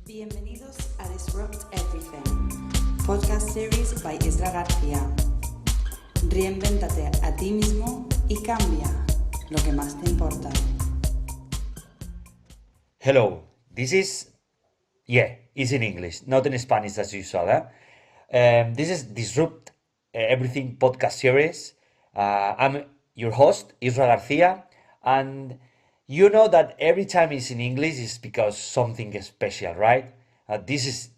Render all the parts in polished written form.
Bienvenidos a Disrupt Everything, podcast series by Isra García. Reinvéntate a ti mismo y cambia lo que más te importa. Hello, this is, it's in English, not in Spanish as usual. This is Disrupt Everything podcast series. I'm your host, Isra García, and you know that every time it's in English is because something is special, right? This is,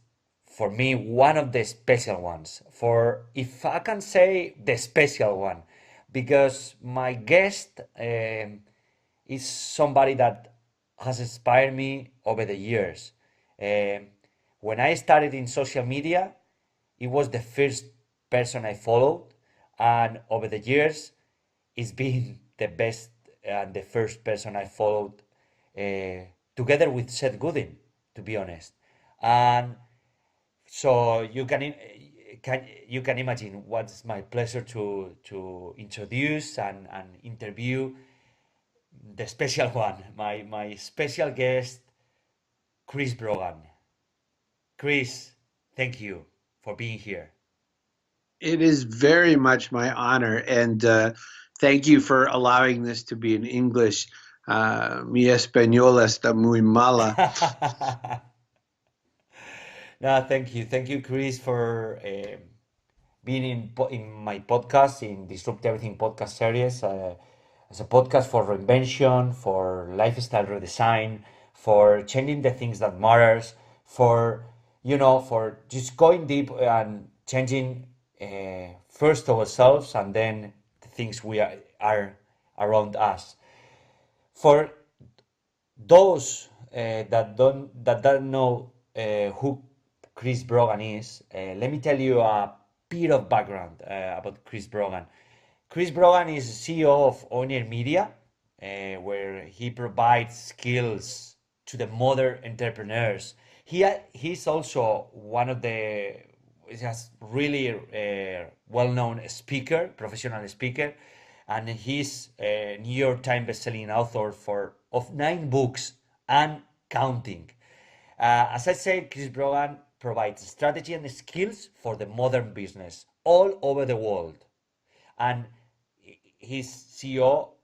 for me, one of the special ones. For, if I can say, the special one, because my guest is somebody that has inspired me over the years. When I started in social media, it was the first person I followed, and over the years, it's been the best and the first person I followed, together with Seth Godin, to be honest. And so you can imagine what's my pleasure to introduce and interview the special one, my special guest, Chris Brogan. Chris, thank you for being here. It is very much my honor, and thank you for allowing this to be in English. Mi español está muy mala. No, thank you. Thank you, Chris, for being in my podcast, in Disrupt Everything podcast series. As a podcast for reinvention, for lifestyle redesign, for changing the things that matters, for for just going deep and changing first ourselves and then the things we are around us. For those that don't know who Chris Brogan is, let me tell you a bit of background about Chris Brogan. Chris Brogan is CEO of Owner Media, where he provides skills to the modern entrepreneurs. He's also one of the just really well-known speaker, professional speaker, and he's a New York Times best-selling author of 9 books and counting. As I said, Chris Brogan provides strategy and skills for the modern business all over the world. And he's CEO.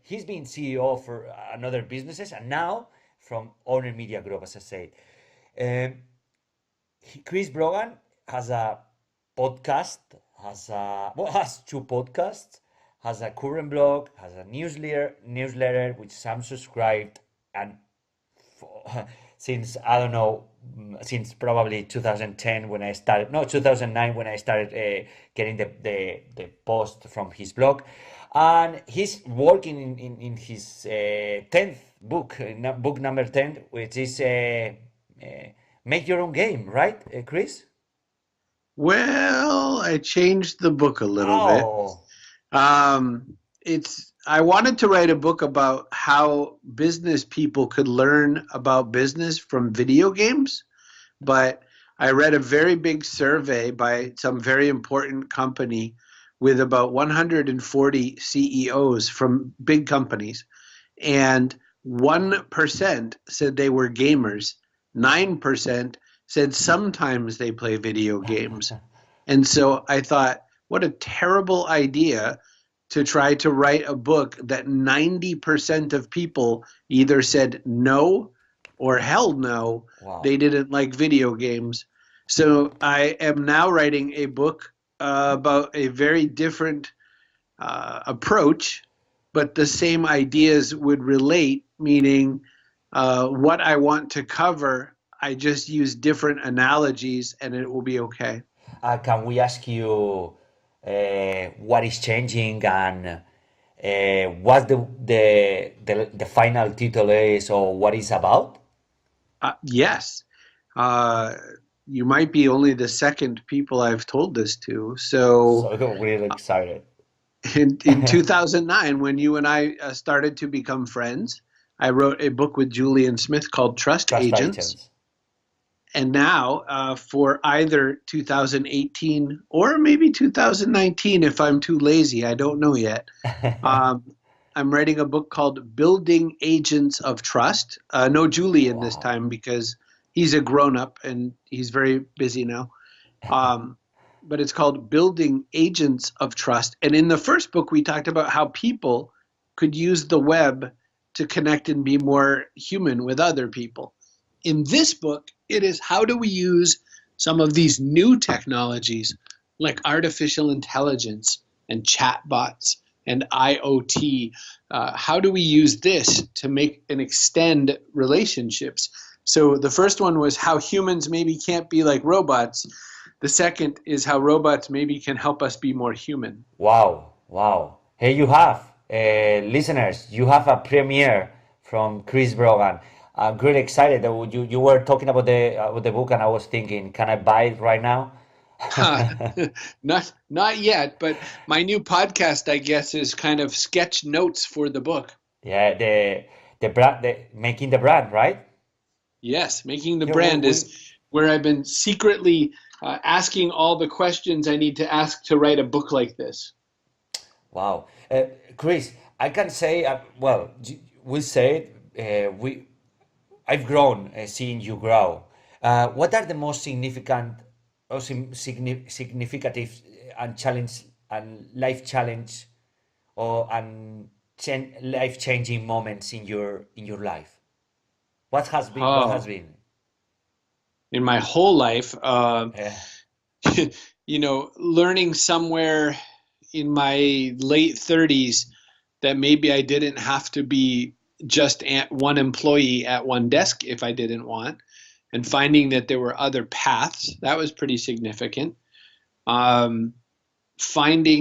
He's been CEO for another businesses, and now from Owner Media Group, as I said. Chris Brogan has a podcast, has 2 podcasts, has a current blog, has a newsletter which I'm subscribed, and since I don't know, since probably 2010 when I started, no, 2009 when I started getting the post from his blog, and he's working in his 10th book, book number 10, which is Make Your Own Game, right, Chris? Well, I changed the book a little Oh, bit. I wanted to write a book about how business people could learn about business from video games, but I read a very big survey by some very important company with about 140 CEOs from big companies, and 1% said they were gamers, 9% said sometimes they play video games. And so I thought, what a terrible idea to try to write a book that 90% of people either said no or hell no, wow. they didn't like video games. So I am now writing a book about a very different approach, but the same ideas would relate, meaning what I want to cover, I just use different analogies and it will be okay. Can we ask you what is changing and what the final title is or what it's about? Yes. You might be only the second people I've told this to. So I'm really excited. in 2009, when you and I started to become friends, I wrote a book with Julian Smith called Trust Trust Agents. agents. And now for either 2018 or maybe 2019, if I'm too lazy, I don't know yet. I'm writing a book called Building Agents of Trust. No Julian this Wow. time because He's a grown-up, and he's very busy now. But it's called Building Agents of Trust. And in the first book, we talked about how people could use the web to connect and be more human with other people. In this book, it is how do we use some of these new technologies like artificial intelligence and chatbots and IoT. How do we use this to make and extend relationships? So the first one was how humans maybe can't be like robots. The second is how robots maybe can help us be more human. Wow, wow. Here you have, listeners, you have a premiere from Chris Brogan. I'm really excited that you were talking about the book, and I was thinking, can I buy it right now? Not yet, but my new podcast, I guess, is kind of sketch notes for the book. Yeah, the brand, making the brand, right? Yes, making the brand is where I've been secretly asking all the questions I need to ask to write a book like this. Wow, Chris, I can say, we say I've grown seeing you grow. What are the most significant or significant and challenge and life challenge or life changing moments in your life? What has been? What has been? In my whole life, Yeah. learning somewhere in my late 30s that maybe I didn't have to be just one employee at one desk if I didn't want, and finding that there were other paths. That was pretty significant. Finding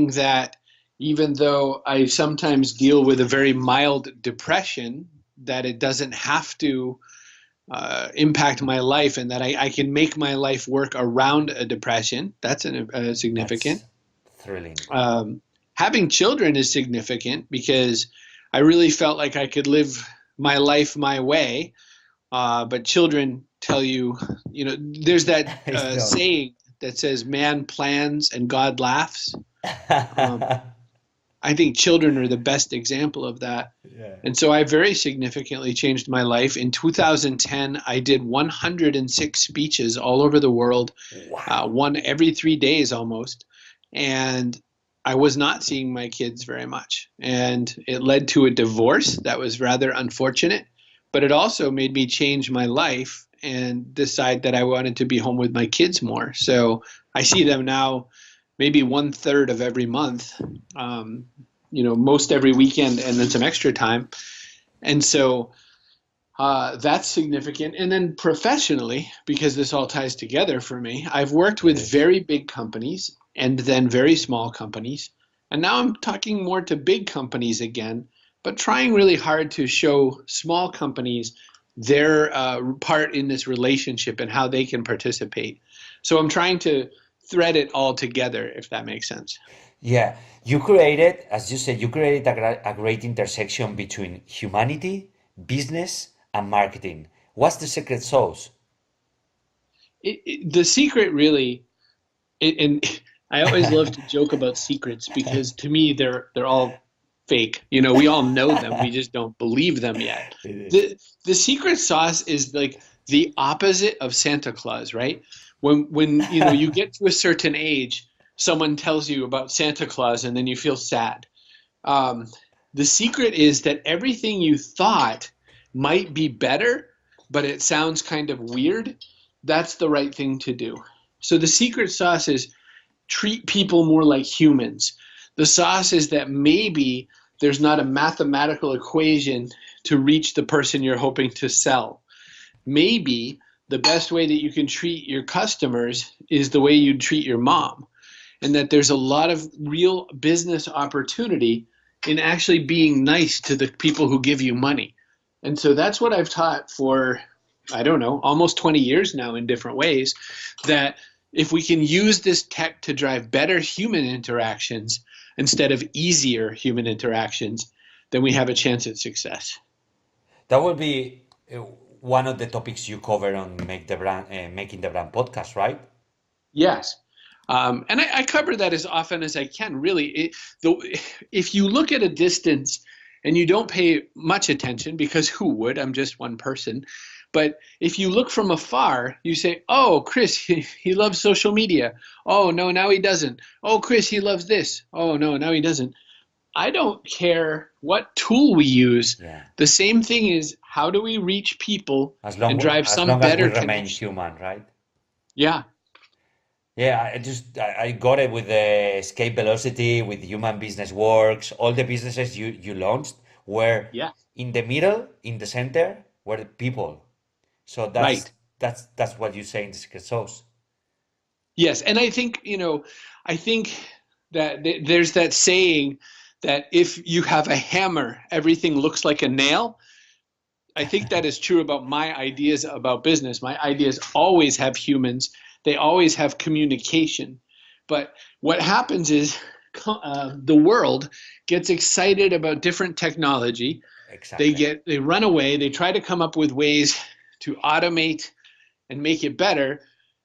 that even though I sometimes deal with a very mild depression, that it doesn't have to impact my life, and that I can make my life work around a depression. That's significant. That's thrilling. Having children is significant because I really felt like I could live my life my way, but children tell you, there's that saying that says, man plans and God laughs. I think children are the best example of that. Yeah. And so I very significantly changed my life. In 2010, I did 106 speeches all over the world, Wow. one every 3 days almost. And I was not seeing my kids very much. And it led to a divorce that was rather unfortunate, but it also made me change my life and decide that I wanted to be home with my kids more. So I see them now maybe 1/3 of every month, most every weekend, and then some extra time. And so that's significant. And then professionally, because this all ties together for me, I've worked with very big companies and then very small companies. And now I'm talking more to big companies again, but trying really hard to show small companies their part in this relationship and how they can participate. So I'm trying to thread it all together, if that makes sense. Yeah, you created, as you said, a great intersection between humanity, business, and marketing. What's the secret sauce? The secret really, and I always love to joke about secrets because to me they're all fake. We all know them, we just don't believe them yet. The secret sauce is like the opposite of Santa Claus, right? When you get to a certain age, someone tells you about Santa Claus and then you feel sad. The secret is that everything you thought might be better, but it sounds kind of weird, that's the right thing to do. So the secret sauce is treat people more like humans. The sauce is that maybe there's not a mathematical equation to reach the person you're hoping to sell. Maybe the best way that you can treat your customers is the way you'd treat your mom, and that there's a lot of real business opportunity in actually being nice to the people who give you money. And so that's what I've taught for, I don't know, almost 20 years now in different ways, that if we can use this tech to drive better human interactions instead of easier human interactions, then we have a chance at success. That will be one of the topics you cover on Making the Brand podcast, right? Yes. And I cover that as often as I can, really. If you look at a distance and you don't pay much attention, because who would? I'm just one person. But if you look from afar, you say, oh, Chris, he loves social media. Oh, no, now he doesn't. Oh, Chris, he loves this. Oh, no, now he doesn't. I don't care what tool we use. Yeah. The same thing is, how do we reach people and drive as some long as we better remain connection? human, right? Yeah. Yeah, I got it with the escape velocity, with human business works. All the businesses you launched were Yeah. in the middle, in the center, were the people. So Right. that's what you say in the secret sauce. Yes. And I think, I think that there's that saying that if you have a hammer, everything looks like a nail. I think that is true about my ideas about business. My ideas always have humans. They always have communication. But what happens is the world gets excited about different technology. Exactly. They run away. They try to come up with ways to automate and make it better.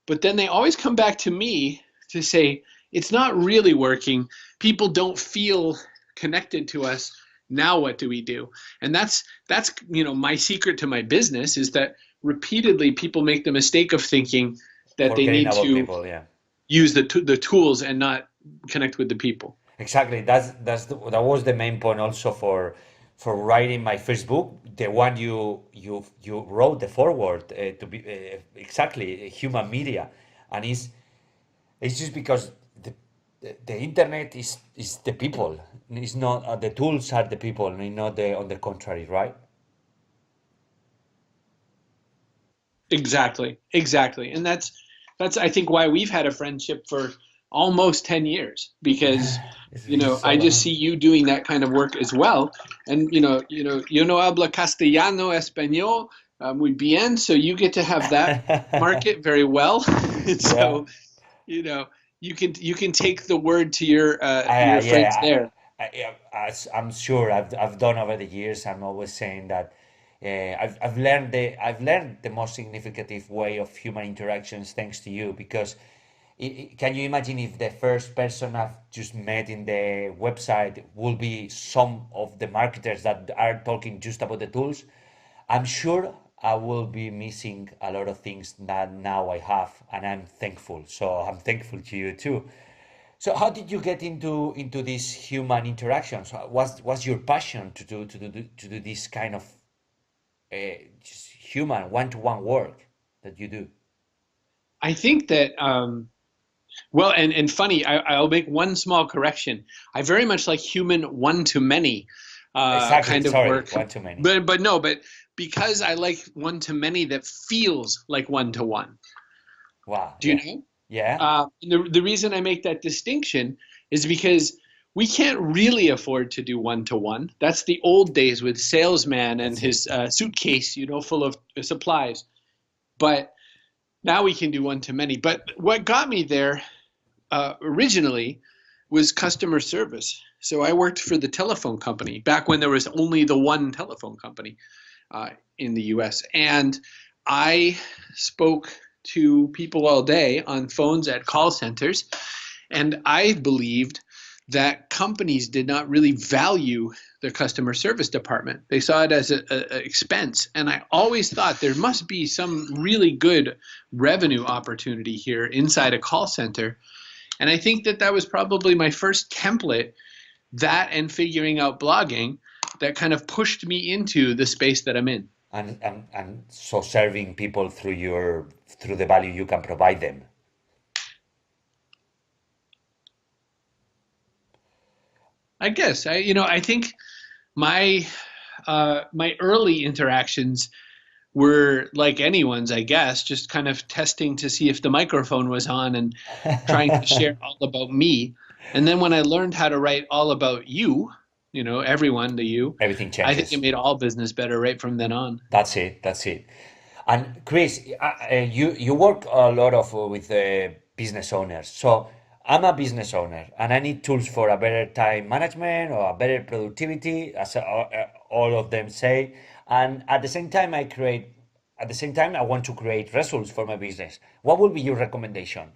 But then they always come back to me to say, it's not really working. People don't feel connected to us. Now what do we do? And that's my secret to my business is that repeatedly people make the mistake of thinking that they Forgetting need about to people, yeah. use the tools and not connect with the people. Exactly. That was the main point also for writing my first book, the one you wrote the foreword to be exactly human media, and it's just because the internet is the people. It's not the tools are the people, and not the on the contrary, right? Exactly. And that's I think why we've had a friendship for almost 10 years because It's so I just long. see you doing that kind of work as well. And yo no habla castellano español muy bien, so you get to have that market very well. And Yeah. so, you know, you can take the word to your friends Yeah, there. as I'm sure I've done over the years. I'm always saying that I've learned the most significant way of human interactions thanks to you because can you imagine if the first person I've just met in the website will be some of the marketers that are talking just about the tools? I'm sure I will be missing a lot of things that now I have, and I'm thankful. So I'm thankful to you too. So how did you get into these human interactions? What's your passion to do this kind of just human one-to-one work that you do? I think that well, and funny, I'll make one small correction. I very much like human one to many Exactly. kind of Sorry, work, one too many. but because I like one to many that feels like one to one. Wow. Do you Yeah. know? Yeah. The reason I make that distinction is because we can't really afford to do one to one. That's the old days with salesman and That's it. his suitcase, full of supplies. But now we can do one to many. But what got me there originally was customer service. So I worked for the telephone company back when there was only the one telephone company in the US. And I spoke to people all day on phones at call centers. And I believed that companies did not really value their customer service department. They saw it as an expense. And I always thought there must be some really good revenue opportunity here inside a call center. And I think that was probably my first template, that and figuring out blogging, that kind of pushed me into the space that I'm in. And so serving people through the value you can provide them. I guess I think my my early interactions were like anyone's, I guess, just kind of testing to see if the microphone was on and trying to share all about me. And then when I learned how to write all about you, everyone to you, Everything I think it changes. made all business better right from then on. That's it. That's it. And Chris, you work a lot of with business owners. So I'm a business owner, and I need tools for a better time management or a better productivity, as all of them say. And at the same time, I want to create results for my business. What would be your recommendation?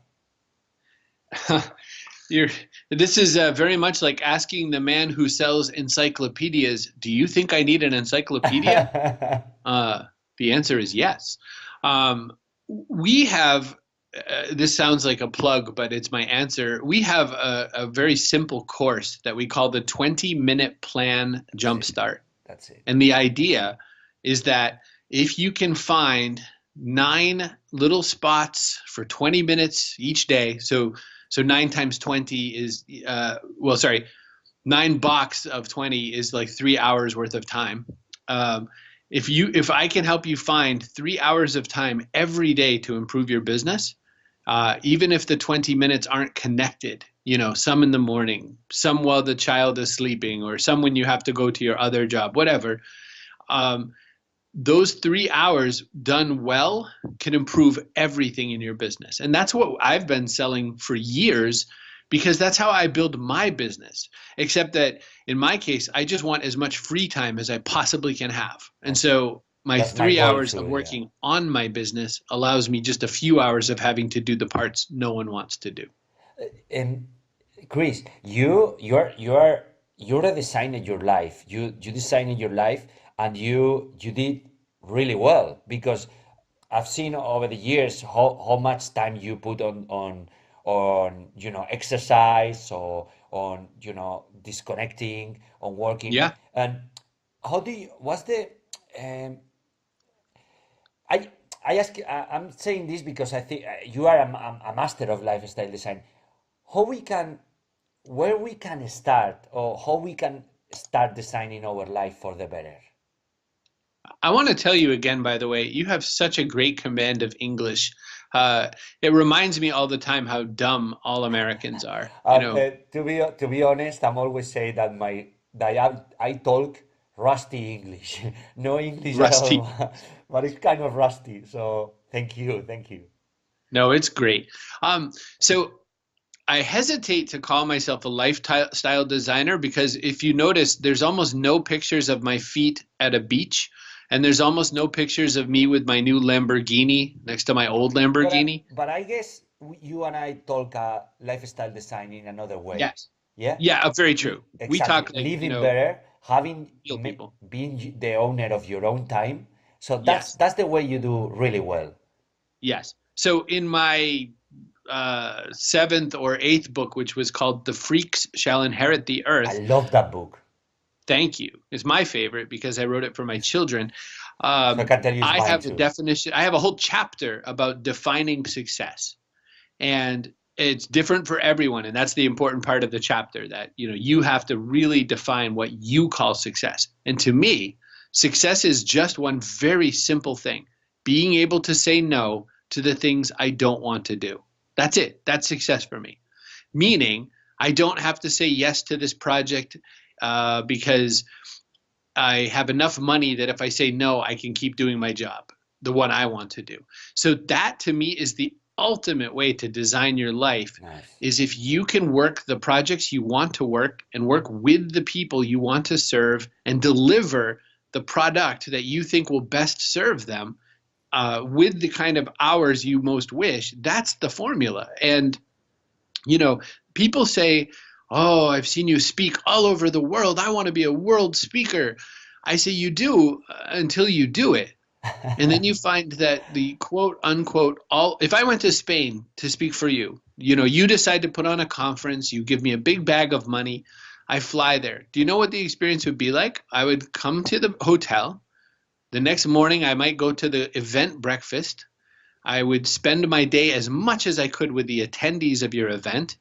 You're, this is very much like asking the man who sells encyclopedias, do you think I need an encyclopedia? Uh, The answer is yes. We have, this sounds like a plug, but it's my answer. We have a very simple course that we call the 20-minute plan Jumpstart. That's it. And the idea is that if you can find 9 little spots for 20 minutes each day, so 9 times 20 is, 9 blocks of 20 is like 3 hours worth of time. If I can help you find 3 hours of time every day to improve your business, even if the 20 minutes aren't connected, some in the morning, some while the child is sleeping, or some when you have to go to your other job, whatever, those 3 hours done well can improve everything in your business. And that's what I've been selling for years, because that's how I build my business. Except that in my case, I just want as much free time as I possibly can have. And so that's 3 hours of working on my business allows me just a few hours of having to do the parts no one wants to do. And Chris, you're redesigning your life. You designed your life, and you did really well, because I've seen over the years how much time you put on exercise, or on disconnecting, on working. Yeah. And I'm saying this because I think you are a master of lifestyle design. Where we can start, or how we can start designing our life for the better? I want to tell you again, by the way, you have such a great command of English. It reminds me all the time how dumb all Americans are. To be honest, I'm always saying that I talk rusty English, no English Rusty. at all, but it's kind of rusty. So thank you. No, it's great. So I hesitate to call myself a lifestyle designer, because if you notice, there's almost no pictures of my feet at a beach. And there's almost no pictures of me with my new Lamborghini next to my old Lamborghini. But I guess you and I talk lifestyle design in another way. Yes. Yeah? Yeah, very true. Exactly. We talk like, living better, being the owner of your own time. So that's the way you do really well. Yes. So in my 7th or 8th book, which was called The Freaks Shall Inherit the Earth. I love that book. Thank you. It's my favorite because I wrote it for my children. So I can tell you I have too. a definition. I have a whole chapter about defining success, and it's different for everyone. And that's the important part of the chapter, that you have to really define what you call success. And to me, success is just one very simple thing: being able to say no to the things I don't want to do. That's it. That's success for me. Meaning, I don't have to say yes to this project because I have enough money that if I say no, I can keep doing my job, the one I want to do. So that to me is the ultimate way to design your life. Nice. Is if you can work the projects you want to work and work with the people you want to serve and deliver the product that you think will best serve them with the kind of hours you most wish. That's the formula. And, people say, "Oh, I've seen you speak all over the world. I want to be a world speaker." I say, you do until you do it. And then you find that the quote unquote, if I went to Spain to speak for you, you decide to put on a conference, you give me a big bag of money, I fly there. Do you know what the experience would be like? I would come to the hotel. The next morning, I might go to the event breakfast. I would spend my day as much as I could with the attendees of your event.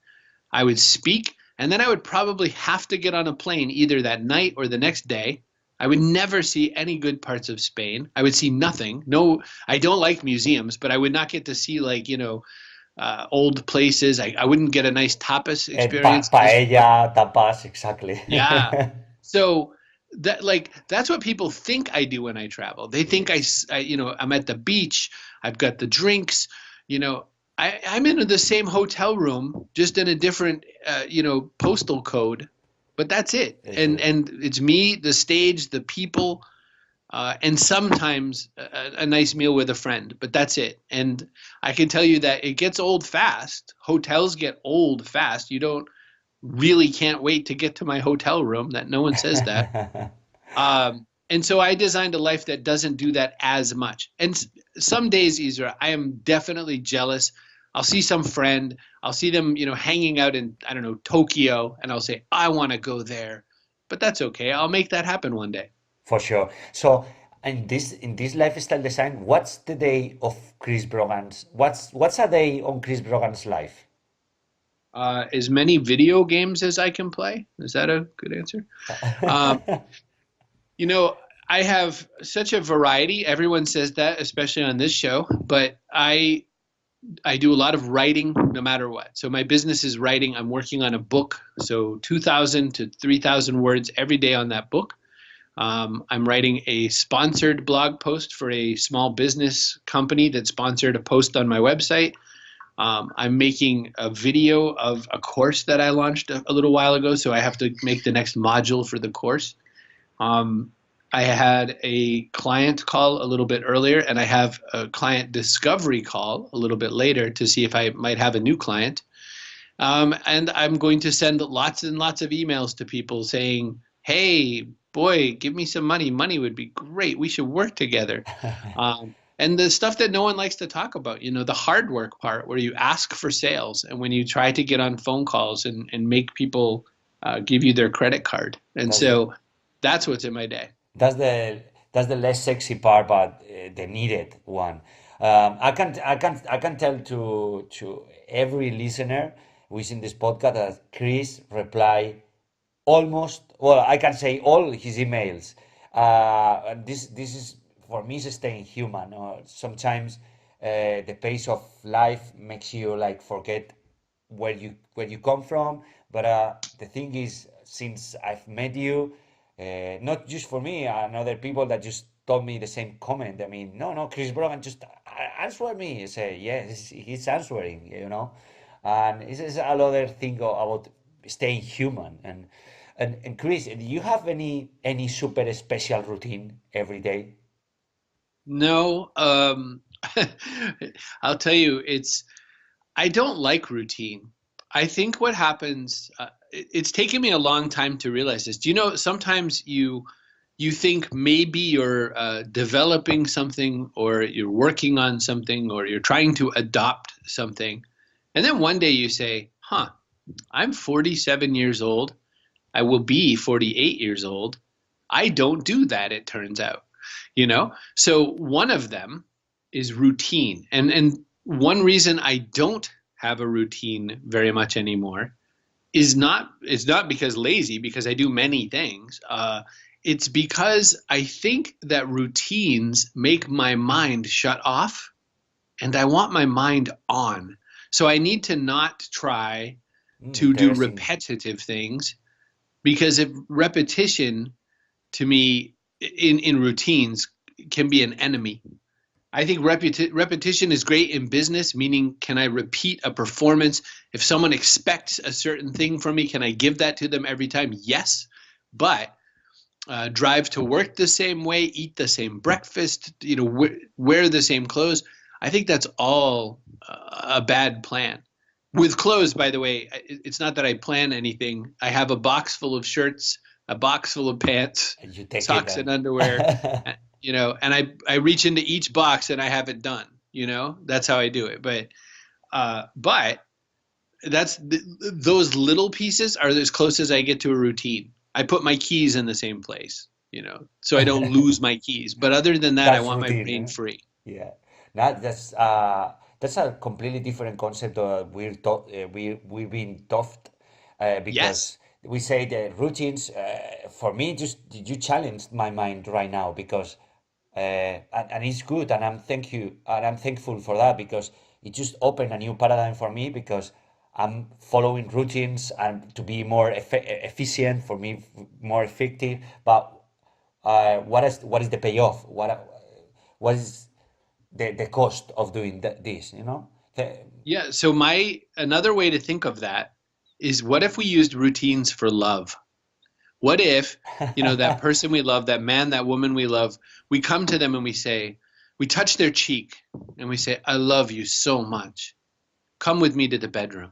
I would speak, and then I would probably have to get on a plane either that night or the next day. I would never see any good parts of Spain. I would see nothing. No, I don't like museums, but I would not get to see old places. I wouldn't get a nice tapas experience. Paella, tapas, exactly. Yeah. So that's what people think I do when I travel. They think I'm at the beach. I've got the drinks. I'm in the same hotel room, just in a different postal code. But that's it. And it's me, the stage, the people, and sometimes a nice meal with a friend. But that's it. And I can tell you that it gets old fast. Hotels get old fast. You don't really can't wait to get to my hotel room. That no one says that. And so I designed a life that doesn't do that as much. And some days, Isra, I am definitely jealous. I'll see some friend, I'll see them, hanging out in, I don't know, Tokyo, and I'll say, I want to go there. But that's okay. I'll make that happen one day. For sure. So, in this lifestyle design, what's the day of Chris Brogan's? What's a day on Chris Brogan's life? As many video games as I can play. Is that a good answer? Um, I have such a variety. Everyone says that, especially on this show. But I do a lot of writing, no matter what. So my business is writing. I'm working on a book, so 2,000 to 3,000 words every day on that book. I'm writing a sponsored blog post for a small business company that sponsored a post on my website. I'm making a video of a course that I launched a little while ago, so I have to make the next module for the course. I had a client call a little bit earlier, and I have a client discovery call a little bit later to see if I might have a new client. And I'm going to send lots and lots of emails to people saying, hey, boy, give me some money. Money would be great. We should work together. And the stuff that no one likes to talk about, the hard work part where you ask for sales and when you try to get on phone calls and make people give you their credit card. And so that's what's in my day. That's the less sexy part, but the needed one. I can tell to every listener who is in this podcast that Chris reply almost, well, I can say all his emails. And this is for me is staying human. Sometimes the pace of life makes you like forget where you come from. But the thing is, since I've met you, not just for me and other people that just told me the same comment. I mean, no, Chris Brogan just answer me. I say, yes, he's answering, And it's another thing about staying human. And Chris, do you have any super special routine every day? No, I'll tell you, I don't like routine. I think what happens, it's taken me a long time to realize this. Do you know, sometimes you think maybe you're developing something or you're working on something or you're trying to adopt something. And then one day you say, I'm 47 years old. I will be 48 years old. I don't do that, it turns out. So one of them is routine. And one reason I don't have a routine very much anymore is not because lazy, because I do many things. It's because I think that routines make my mind shut off and I want my mind on. So I need to not try to do repetitive things, because if repetition to me in routines can be an enemy. I think repetition is great in business, meaning can I repeat a performance? If someone expects a certain thing from me, can I give that to them every time? Yes. But drive to work the same way, eat the same breakfast, wear the same clothes. I think that's all a bad plan. With clothes, by the way, it's not that I plan anything. I have a box full of shirts, a box full of pants, socks and underwear, and I reach into each box and I have it done, that's how I do it. But that's those little pieces are as close as I get to a routine. I put my keys in the same place, so I don't lose my keys. But other than that, I want my brain free. Yeah, that's a completely different concept that we've been taught because. Yes. We say the routines for me just you challenged my mind right now because and it's good and I'm thankful for that because it just opened a new paradigm for me because I'm following routines and to be more efficient for me, more effective. But what is the payoff? What is the cost of doing this? Yeah. So another way to think of that is, what if we used routines for love? What if, that person we love, that man, that woman we love, we come to them and we touch their cheek and we say, I love you so much. Come with me to the bedroom.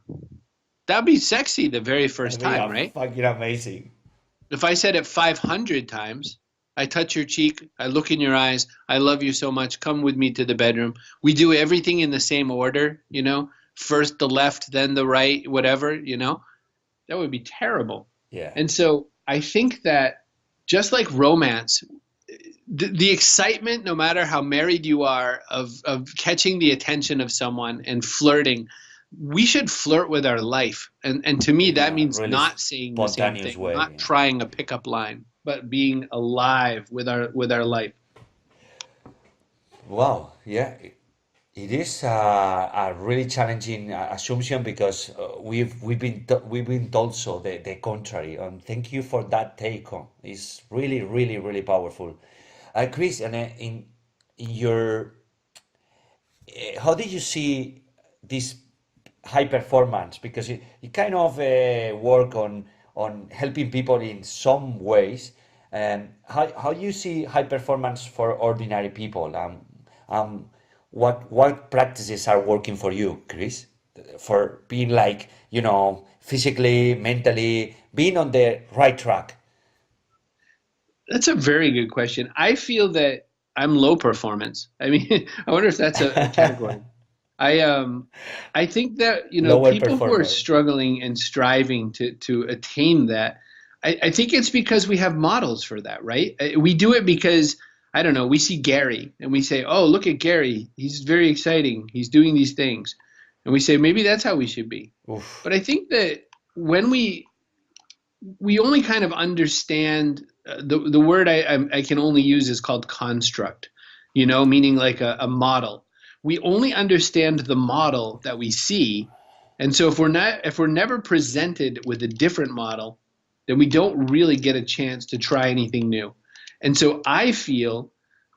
That'd be sexy the very first time, right? Fucking amazing. If I said it 500 times, I touch your cheek. I look in your eyes. I love you so much. Come with me to the bedroom. We do everything in the same order, first the left, then the right, whatever, that would be terrible. Yeah. And so I think that just like romance, the excitement, no matter how married you are, of catching the attention of someone and flirting, we should flirt with our life. And to me, that means really not saying the same spontaneous thing, way, not yeah. trying a pickup line, but being alive with our life. Wow, yeah, it is a really challenging assumption because we've been told so the contrary. And thank you for that take on. It's really really really powerful. Chris, and in your how did you see this high performance? Because you kind of work on helping people in some ways. How do you see high performance for ordinary people? What practices are working for you, Chris, for being like, physically, mentally, being on the right track? That's a very good question. I feel that I'm low performance. I mean, I wonder if that's a category. I think that Lower people who are performer. struggling and striving to attain that, I think it's because we have models for that, right? We do it because I don't know. We see Gary and we say, "Oh, look at Gary. He's very exciting. He's doing these things," and we say maybe that's how we should be. Oof. But I think that when we only kind of understand the word I can only use is called construct, meaning like a model. We only understand the model that we see, and so if we're never presented with a different model, then we don't really get a chance to try anything new. And so I feel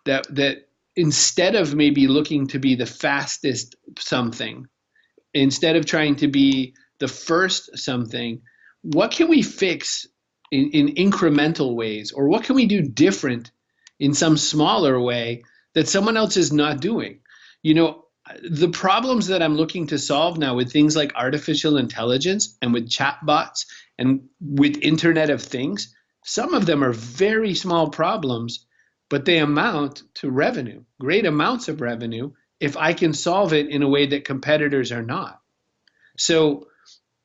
that instead of maybe looking to be the fastest something, instead of trying to be the first something, what can we fix in incremental ways, or what can we do different in some smaller way that someone else is not doing? The problems that I'm looking to solve now with things like artificial intelligence and with chatbots and with Internet of Things, some of them are very small problems, but they amount to revenue, great amounts of revenue, if I can solve it in a way that competitors are not. So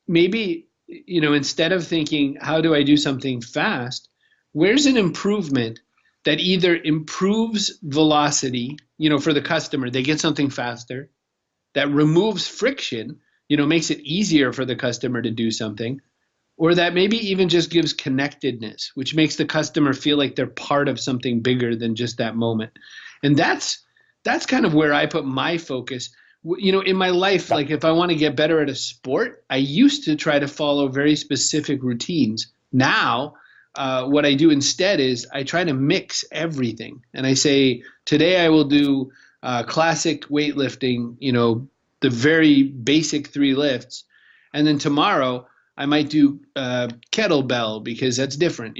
maybe, instead of thinking, how do I do something fast, where's an improvement that either improves velocity, for the customer, they get something faster, that removes friction, makes it easier for the customer to do something, or that maybe even just gives connectedness, which makes the customer feel like they're part of something bigger than just that moment. And that's kind of where I put my focus. In my life, like if I want to get better at a sport, I used to try to follow very specific routines. Now, what I do instead is I try to mix everything. And I say, today I will do classic weightlifting, the very basic 3 lifts. And then tomorrow I might do kettlebell because that's different,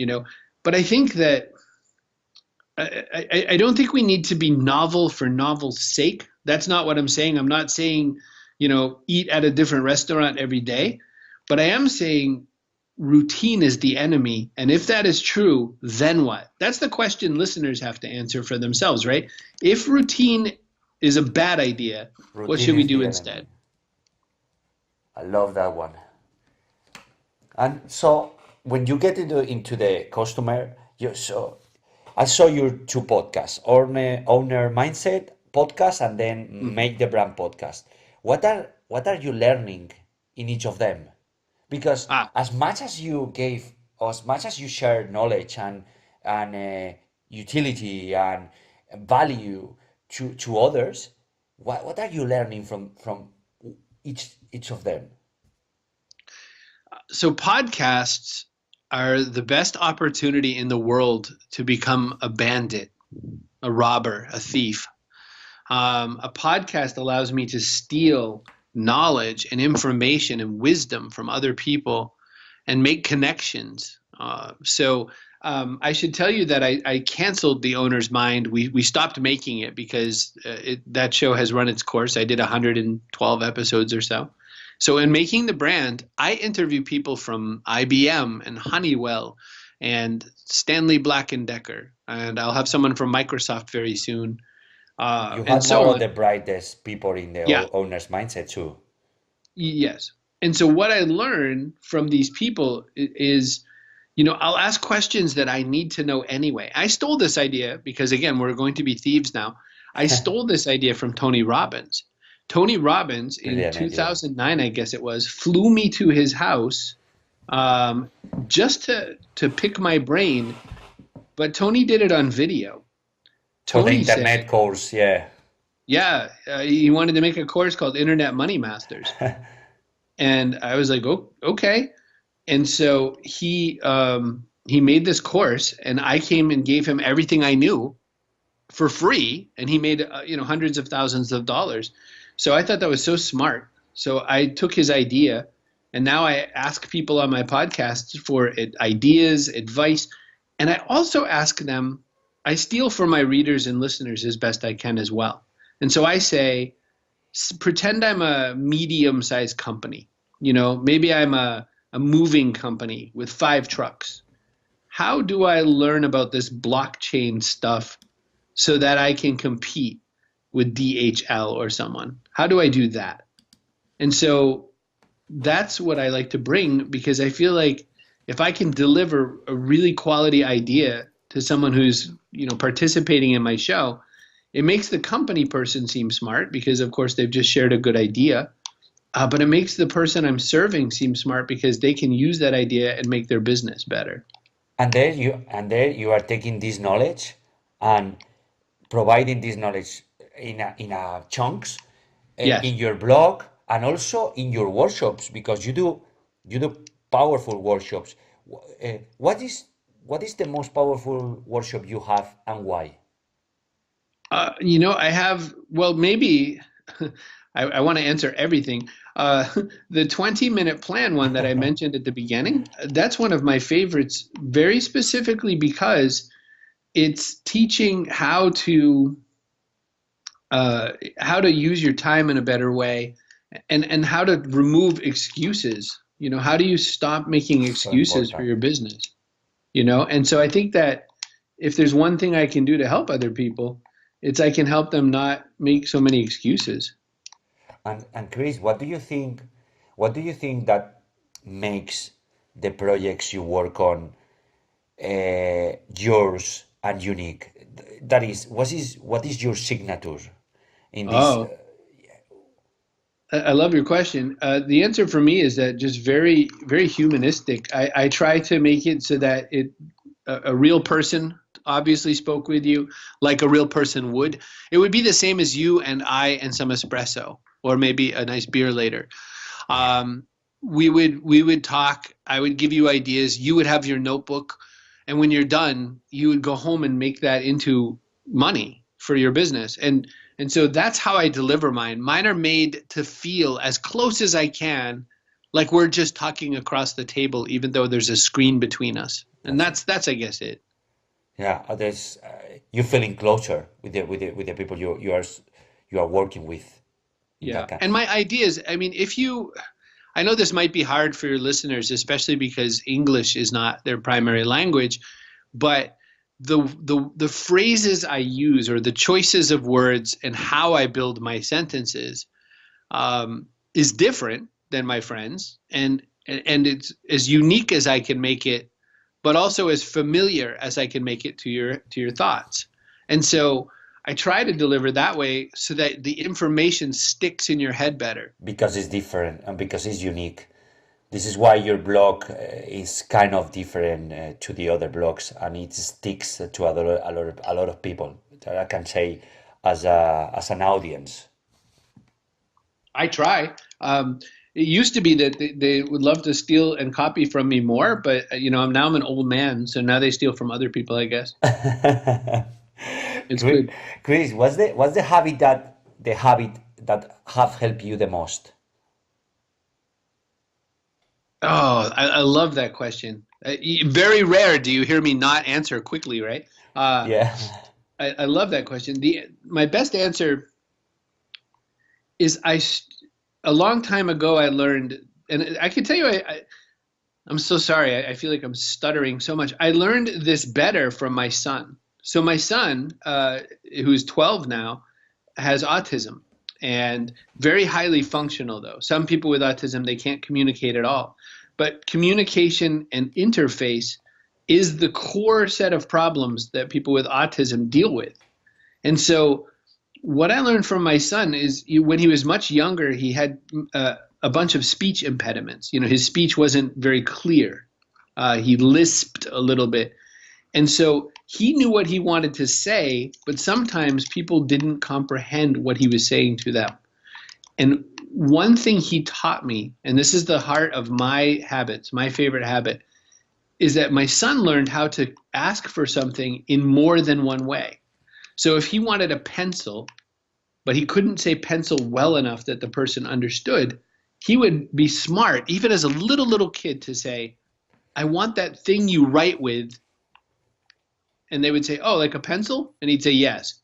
But I think that I don't think we need to be novel for novel's sake. That's not what I'm saying. I'm not saying, eat at a different restaurant every day. But I am saying routine is the enemy. And if that is true, then what? That's the question listeners have to answer for themselves, right? If routine is a bad idea, what should we do instead? I love that one. And so when you get into the customer, I saw your 2 podcasts, Owner Mindset podcast and then Make the Brand podcast. What are you learning in each of them? Because as much as you gave, or as much as you shared knowledge and utility and value to others, what are you learning from each of them? So podcasts are the best opportunity in the world to become a bandit, a robber, a thief. A podcast allows me to steal knowledge and information and wisdom from other people and make connections. So I should tell you that I canceled The Owner's Mind. We stopped making it because that show has run its course. I did 112 episodes or so. So in Making the Brand, I interview people from IBM and Honeywell and Stanley Black & Decker and I'll have someone from Microsoft very soon, You and have so more of on. the brightest people in the Yeah, owner's mindset too. yes. And so what I learn from these people is, I'll ask questions that I need to know anyway. I stole this idea because, again, we're going to be thieves now. I stole this idea from Tony Robbins. Tony Robbins in Brilliant idea. 2009, I guess it was, flew me to his house um, just to pick my brain. But Tony did it on video. For the Tony internet said, course, yeah. yeah, he wanted to make a course called Internet Money Masters. And I was like, oh, okay. And so he made this course, and I came and gave him everything I knew for free, and he made hundreds of thousands of dollars. So I thought that was so smart. So I took his idea, and now I ask people on my podcasts for ideas, advice, and I also ask them. I steal from my readers and listeners as best I can as well. And so I say, pretend I'm a medium-sized company. Maybe I'm a moving company with 5 trucks. How do I learn about this blockchain stuff so that I can compete with DHL or someone? How do I do that? And so that's what I like to bring, because I feel like if I can deliver a really quality idea to someone who's participating in my show, it makes the company person seem smart because, of course, they've just shared a good idea. But it makes the person I'm serving seem smart because they can use that idea and make their business better. And there you are taking this knowledge and providing this knowledge in a chunks Yes. in your blog and also in your workshops, because you do powerful workshops. What is the most powerful workshop you have, and why? I have, well, maybe I want to answer everything. The 20-minute plan one that I mentioned at the beginning, that's one of my favorites, very specifically because it's teaching how to use your time in a better way, and how to remove excuses. How do you stop making So excuses for important. your business? And so I think that if there's one thing I can do to help other people, it's I can help them not make so many excuses. And Chris, what do you think? What do you think that makes the projects you work on yours and unique? That is, what is your signature in this? Oh, I love your question. The answer for me is that just very, very humanistic. I try to make it so that a real person obviously spoke with you like a real person would. It would be the same as you and I and some espresso, or maybe a nice beer later. We would talk. I would give you ideas. You would have your notebook, and when you're done, you would go home and make that into money for your business. And so that's how I deliver mine. Mine are made to feel as close as I can, like we're just talking across the table, even though there's a screen between us. And that's I guess it. Yeah, there's you feeling closer with the people you are working with in Yeah. that kind. And my ideas, I mean, I know this might be hard for your listeners, especially because English is not their primary language, but the phrases I use, or the choices of words and how I build my sentences, is different than my friends, and it's as unique as I can make it, but also as familiar as I can make it to your thoughts. And so I try to deliver that way so that the information sticks in your head better. Because it's different and because it's unique. This is why your blog is kind of different to the other blogs, and it sticks to a lot of people, that I can say, as an audience. I try. It used to be that they would love to steal and copy from me more, but I'm an old man, so now they steal from other people, I guess. It's Chris, good. Chris, what's the habit that have helped you the most? Oh, I love that question. Very rare do you hear me not answer quickly, right? Yeah. I love that question. My best answer is a long time ago I learned, and I can tell you, I'm so sorry. I feel like I'm stuttering so much. I learned this better from my son. So my son, who's 12 now, has autism and very highly functional though. Some people with autism, they can't communicate at all. But communication and interface is the core set of problems that people with autism deal with. And so what I learned from my son is when he was much younger, he had a bunch of speech impediments. His speech wasn't very clear. He lisped a little bit. And so he knew what he wanted to say, but sometimes people didn't comprehend what he was saying to them. And one thing he taught me, and this is the heart of my habits, my favorite habit, is that my son learned how to ask for something in more than one way. So if he wanted a pencil, but he couldn't say pencil well enough that the person understood, he would be smart, even as a little kid, to say, I want that thing you write with. And they would say, oh, like a pencil? And he'd say, yes.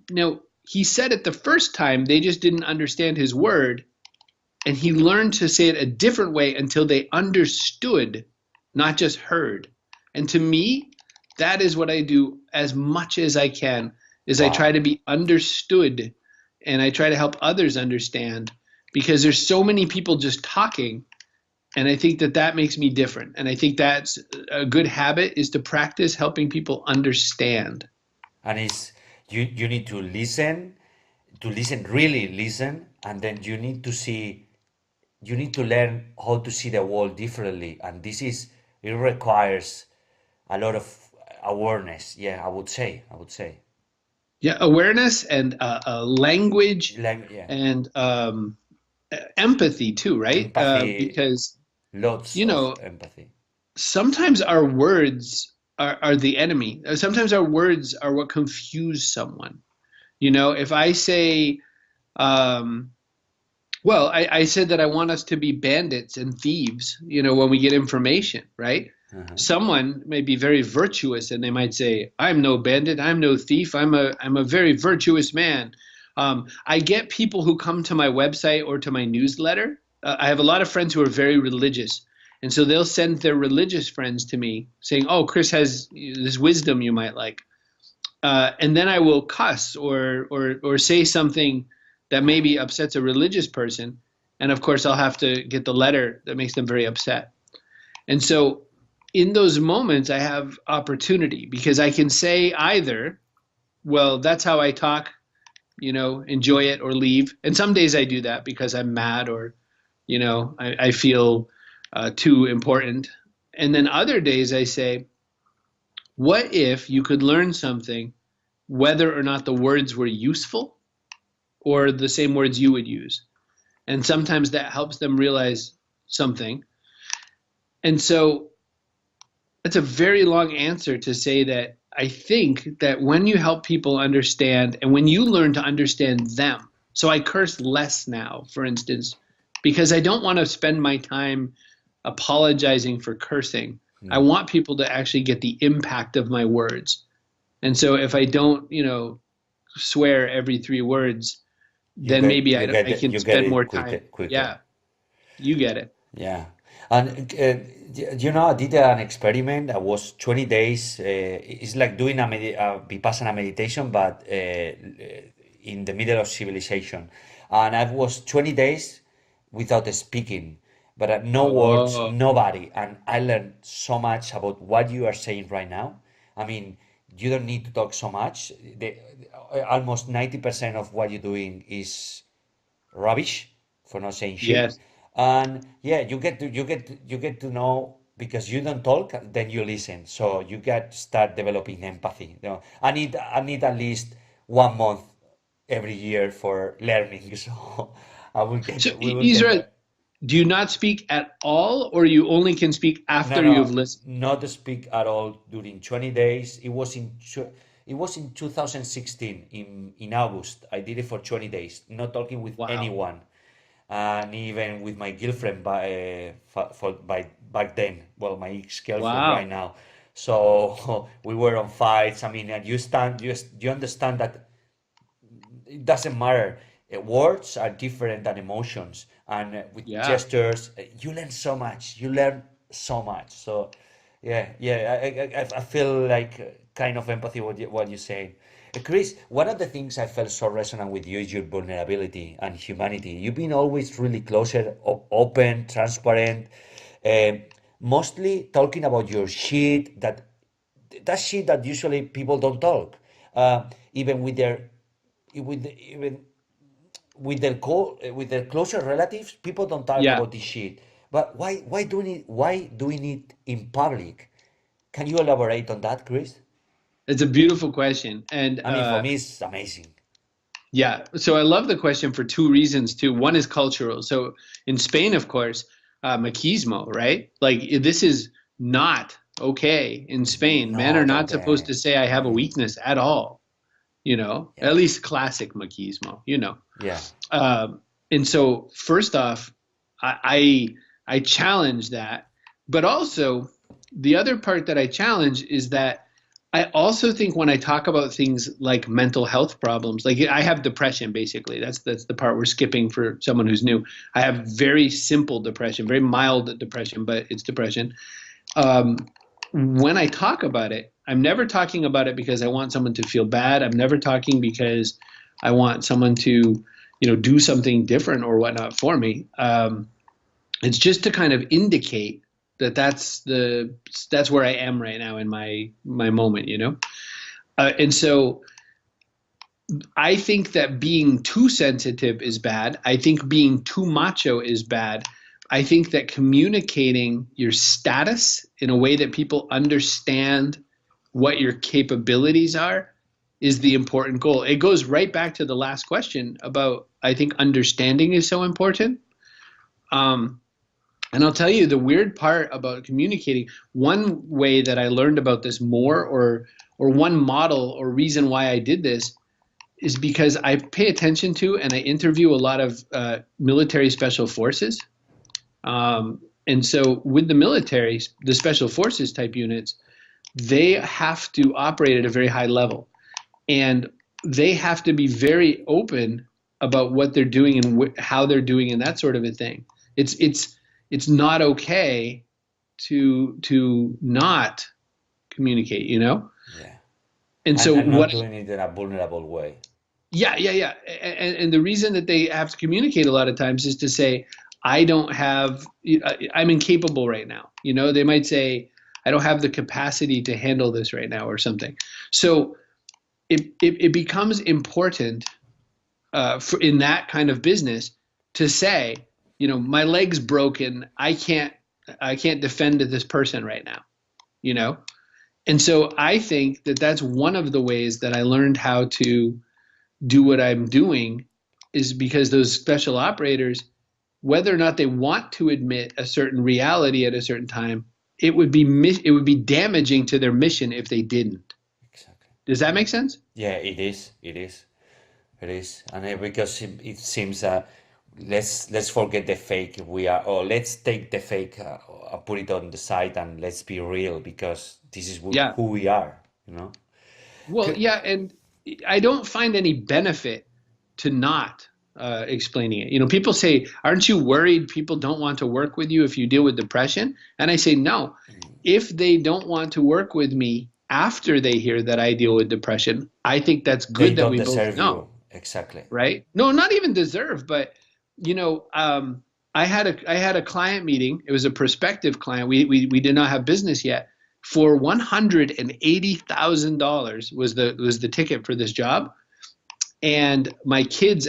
Now, he said it the first time, they just didn't understand his word. And he learned to say it a different way until they understood, not just heard. And to me, that is what I do as much as I can, is I try to be understood and I try to help others understand, because there's so many people just talking. And I think that makes me different. And I think that's a good habit, is to practice helping people understand. And you need to listen, really listen, and then you need to learn how to see the world differently. And it requires a lot of awareness. Yeah, I would say. Yeah, awareness and language Yeah. and empathy too, right? Empathy, Because lots of empathy. sometimes our words are the enemy. Sometimes our words are what confuse someone. If I say, I said that I want us to be bandits and thieves, when we get information, right? Uh-huh. Someone may be very virtuous and they might say, I'm no bandit, I'm no thief, I'm a very virtuous man. I get people who come to my website or to my newsletter. I have a lot of friends who are very religious. And so they'll send their religious friends to me saying, oh, Chris has this wisdom you might like. And then I will cuss or say something that maybe upsets a religious person. And of course, I'll have to get the letter that makes them very upset. And so in those moments, I have opportunity, because I can say either, well, that's how I talk, enjoy it or leave. And some days I do that because I'm mad or, I feel too important. And then other days I say, what if you could learn something, whether or not the words were useful or the same words you would use? And sometimes that helps them realize something. And so it's a very long answer to say that I think that when you help people understand and when you learn to understand them, so I curse less now, for instance, because I don't want to spend my time apologizing for cursing. I want people to actually get the impact of my words. And so if I don't, swear every 3 words, then maybe I can spend more time. Quicker. Yeah, you get it. Yeah. And I did an experiment. I was 20 days. It's like doing a Vipassana meditation, but in the middle of civilization. And I was 20 days without speaking, but no words, nobody. And I learned so much about what you are saying right now. I mean, you don't need to talk so much. Almost 90% of what you're doing is rubbish, for not saying shit. Yes. And yeah, you get to know, because you don't talk, then you listen. So you get start developing empathy. I need at least 1 month every year for learning. So I will get. So, we will Isra, get do you not speak at all, or you only can speak after no, you've listened? not to speak at all during 20 days. It was in 2016 in August. I did it for 20 days, not talking with anyone. And even with my girlfriend by back then, well, my ex-girlfriend right now. So we were on fights. I mean, and you understand that it doesn't matter. Words are different than emotions, and with gestures, you learn so much. So I feel like kind of empathy what you're saying. Chris, one of the things I felt so resonant with you is your vulnerability and humanity. You've been always really closer, open, transparent, uh, mostly talking about your shit that shit that usually people don't talk. Even with their even with their closer relatives, people don't talk Yeah, about this shit. But why doing it in public? Can you elaborate on that, Chris? it's a beautiful question. And I mean, for me, it's amazing. yeah, so I love the question for two reasons too. One is cultural. So in Spain, of course, machismo, right? Like this is not okay in It's Spain. Men are not not supposed okay. to say I have a weakness at all, Yeah, at least classic machismo. yeah, And so first off, I challenge that, but also the other part that I challenge is that I also think when I talk about things like mental health problems, like I have depression basically. That's the part we're skipping for someone who's new. I have very simple depression, very mild depression, but it's depression. Um, when I talk about it, I'm never talking about it because I want someone to feel bad. I'm never talking because I want someone to, do something different or whatnot for me. It's just to kind of indicate that that's where I am right now in my moment. And so I think that being too sensitive is bad. I think being too macho is bad. I think that communicating your status in a way that people understand what your capabilities are is the important goal. It goes right back to the last question about, I think understanding is so important. Um, and I'll tell you the weird part about communicating, one way that I learned about this more, or one model or reason why I did this, is because I pay attention to and I interview a lot of military special forces. And so with the military, the special forces type units, they have to operate at a very high level. And they have to be very open about what they're doing and how they're doing and that sort of a thing. It's not okay to not communicate. yeah. And so And not what doing it in a vulnerable way. Yeah. And the reason that they have to communicate a lot of times is to say, I'm incapable right now. They might say, I don't have the capacity to handle this right now or something. So it becomes important in that kind of business to say, my leg's broken. I can't defend this person right now. And so I think that that's one of the ways that I learned how to do what I'm doing, is because those special operators, whether or not they want to admit a certain reality at a certain time, it would be damaging to their mission if they didn't. Exactly. Does that make sense? Yeah, it is. It is. It is. And because it seems let's forget the fake we are, or let's take the fake and put it on the side, and let's be real, because this is Yeah. who we are, you know? Well, C- yeah, and I don't find any benefit to not explaining it. People say, "Aren't you worried people don't want to work with you if you deal with depression?" And I say, no. If they don't want to work with me after they hear that I deal with depression, I think that's They good that don't we both deserve know, you. Exactly. right? No, not even deserve, but I had a client meeting. It was a prospective client. We did not have business yet. For $180,000 was the ticket for this job, and my kids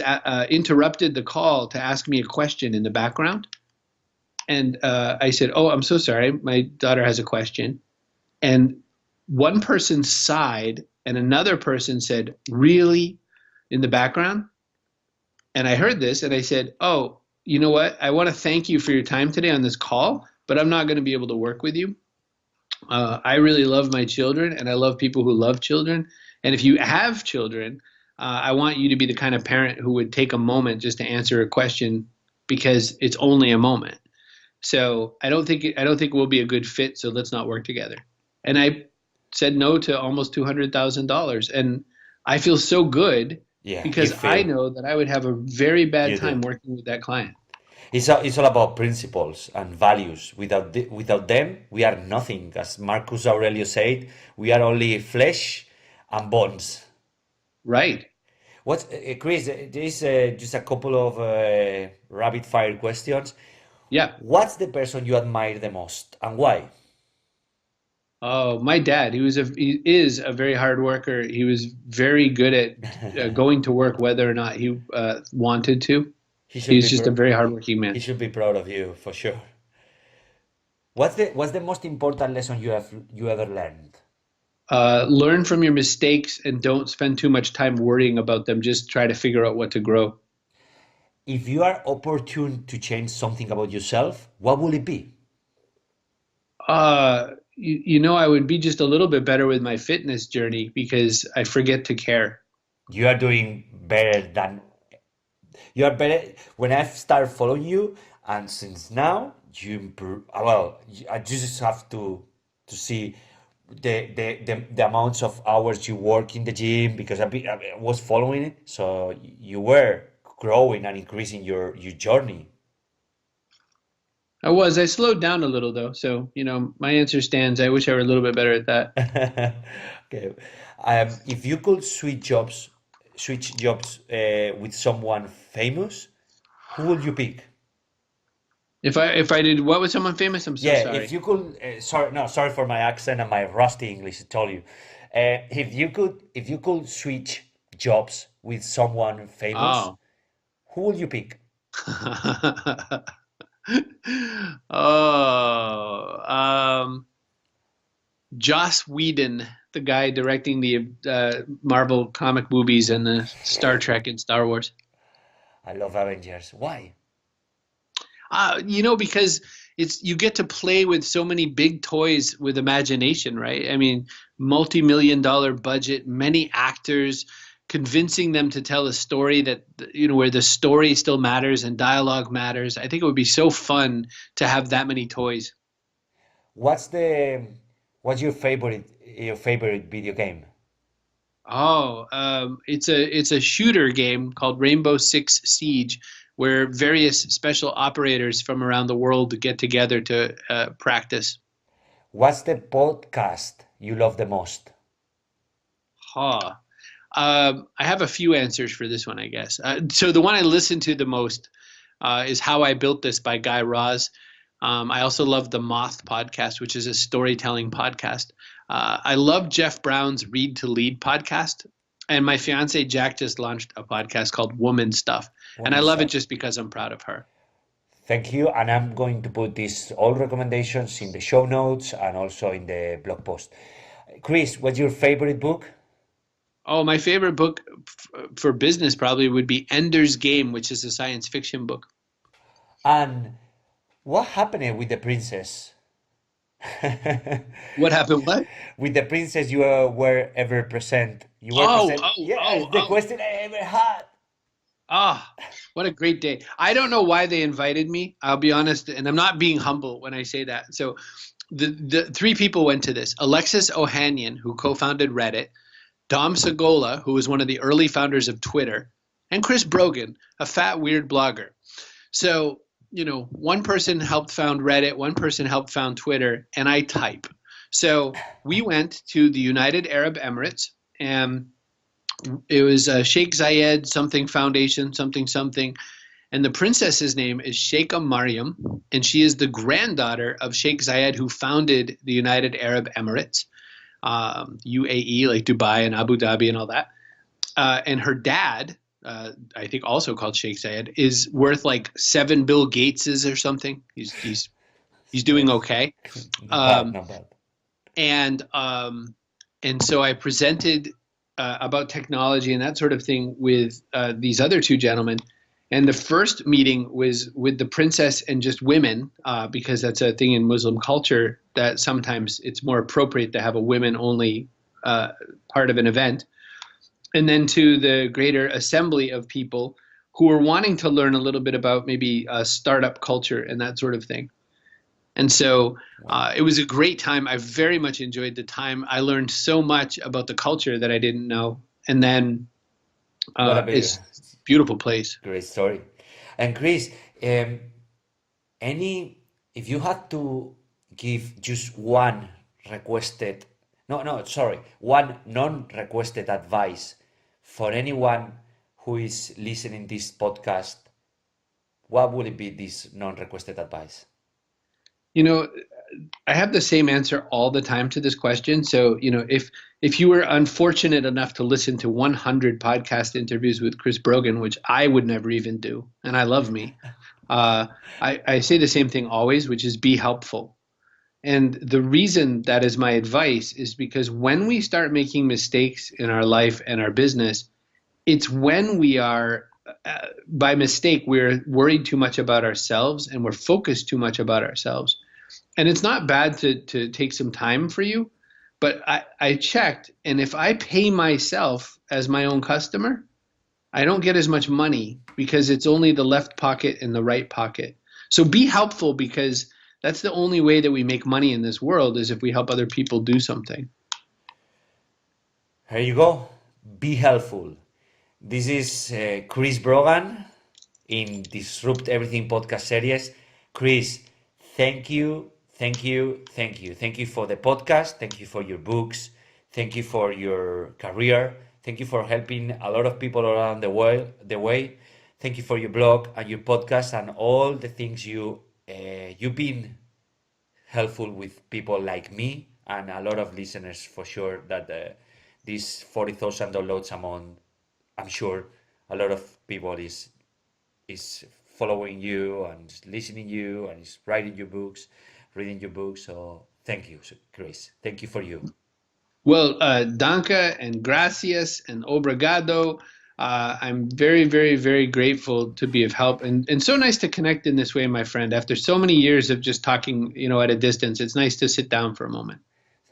interrupted the call to ask me a question in the background. And I said, "Oh, I'm so sorry. My daughter has a question." And one person sighed, and another person said, "Really?" in the background. And I heard this, and I said, "Oh, you know what? I want to thank you for your time today on this call, but I'm not going to be able to work with you. I really love my children, and I love people who love children. And if you have children, I want you to be the kind of parent who would take a moment just to answer a question, because it's only a moment. So I don't think we'll be a good fit. So let's not work together." And I said no to almost $200,000, and I feel so good Yeah, you because I feel. know that I would have a very bad You do. time working with that client. It's all about principles and values. Without them, we are nothing. As Marcus Aurelius said, we are only flesh and bones. Right. What, Chris? There is just a couple of rapid fire questions. Yeah. What's the person you admire the most and why? Oh, my dad, he is a very hard worker. He was very good at going to work whether or not he wanted to. He should He's be just a very hardworking he man. should be proud of you for sure. What's the most important lesson you ever learned? Learn from your mistakes and don't spend too much time worrying about them. Just try to figure out what to grow. If you are opportune to change something about yourself, what will it be? I would be just a little bit better with my fitness journey because I forget to care. You are doing better than you are better when I start following you, and since now you improve. Well, I just have to see the amounts of hours you work in the gym because I was following it, so you were growing and increasing your journey. I slowed down a little though. So, my answer stands. I wish I were a little bit better at that. Okay. If you could switch jobs with someone famous, who would you pick? If I did what with someone famous, I'm so Yeah, if sorry. you could, sorry, no, sorry for my accent and my rusty English, I told you. If you could switch jobs with someone famous, Oh. who would you pick? Oh, Joss Whedon, the guy directing the Marvel comic movies and the Star Trek and Star Wars. I love Avengers. Why? Because you get to play with so many big toys with imagination, right? I mean, multi-million-dollar budget, many actors, convincing them to tell a story that, where the story still matters and dialogue matters. I think it would be so fun to have that many toys. What's the what's your favorite video game? Oh, it's a shooter game called Rainbow Six Siege, where various special operators from around the world get together to practice. What's the podcast you love the most? Huh. I have a few answers for this one, I guess. So the one I listen to the most is How I Built This by Guy Raz. I also love the Moth podcast, which is a storytelling podcast. I love Jeff Brown's Read to Lead podcast. And my fiance Jack just launched a podcast called Woman Stuff. And I Woman love it stuff. just because I'm proud of her. Thank you, and I'm going to put these all recommendations in the show notes and also in the blog post. Chris, what's your favorite book? Oh, my favorite book for business probably would be Ender's Game, which is a science fiction book. And what happened with the princess? What happened? What? With the princess you were ever present. You were Oh, present. oh, Yeah, oh, it's the oh. question I ever had. Ah, what a great day. I don't know why they invited me. I'll be honest, and I'm not being humble when I say that. So the three people went to this. Alexis Ohanian, who co-founded Reddit, Dom Segola, who was one of the early founders of Twitter, and Chris Brogan, a fat, weird blogger. So, one person helped found Reddit, one person helped found Twitter, and I type. So we went to the United Arab Emirates, and it was Sheikh Zayed something Foundation, something something. And the princess's name is Sheikha Mariam, and she is the granddaughter of Sheikh Zayed, who founded the United Arab Emirates, UAE, like Dubai and Abu Dhabi and all that. And her dad, I think also called Sheikh Zayed, is worth like 7 Bill Gateses or something. He's doing okay. Not bad, Um, not bad. and so I presented about technology and that sort of thing with these other two gentlemen. And the first meeting was with the princess and just women, because that's a thing in Muslim culture that sometimes it's more appropriate to have a women-only part of an event. And then to the greater assembly of people who were wanting to learn a little bit about maybe startup culture and that sort of thing. And so it was a great time. I very much enjoyed the time. I learned so much about the culture that I didn't know. And then What a it's a beautiful place. great story. And Chris, If you had to give just one one non-requested advice for anyone who is listening this podcast, what would it be, this non-requested advice? You know, I have the same answer all the time to this question. So, if you were unfortunate enough to listen to 100 podcast interviews with Chris Brogan, which I would never even do, and I love me, I say the same thing always, which is be helpful. And the reason that is my advice is because when we start making mistakes in our life and our business, it's when we are, by mistake, we're worried too much about ourselves and we're focused too much about ourselves. And it's not bad to take some time for you, but I checked, and if I pay myself as my own customer, I don't get as much money because it's only the left pocket and the right pocket. So be helpful, because that's the only way that we make money in this world, is if we help other people do something. Here you go. Be helpful. This is Chris Brogan in Disrupt Everything podcast series. Chris, thank you. Thank you for the podcast. Thank you for your books. Thank you for your career. Thank you for helping a lot of people around the way. Thank you for your blog and your podcast and all the things you've been helpful with people like me and a lot of listeners, for sure, that these 40,000 downloads I'm sure a lot of people is following you and listening you and is writing your books, reading your books. So thank you, Chris. Thank you for you. Well, danke and gracias and obrigado. I'm very, very, very grateful to be of help, and so nice to connect in this way, my friend. After so many years of just talking, at a distance, it's nice to sit down for a moment.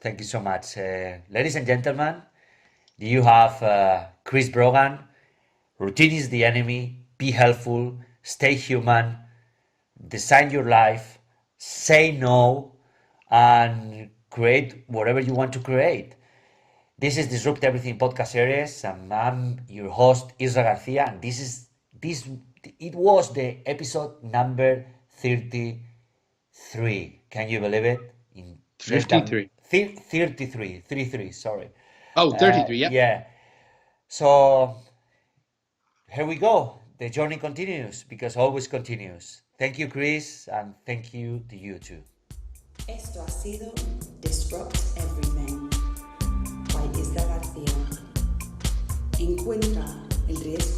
Thank you so much. Ladies and gentlemen, you have Chris Brogan. Routine is the enemy. Be helpful. Stay human. Design your life. Say no. And create whatever you want to create. This is Disrupt Everything podcast series, and I'm your host, Isra García, and it was the episode number 33. Can you believe it? 53. 33, sorry. Oh, 33, yeah. Yeah. So, here we go. The journey continues, because always continues. Thank you, Chris, and thank you to you too. Esto ha sido Disrupt Everything by Isra García. Encuentra el riesgo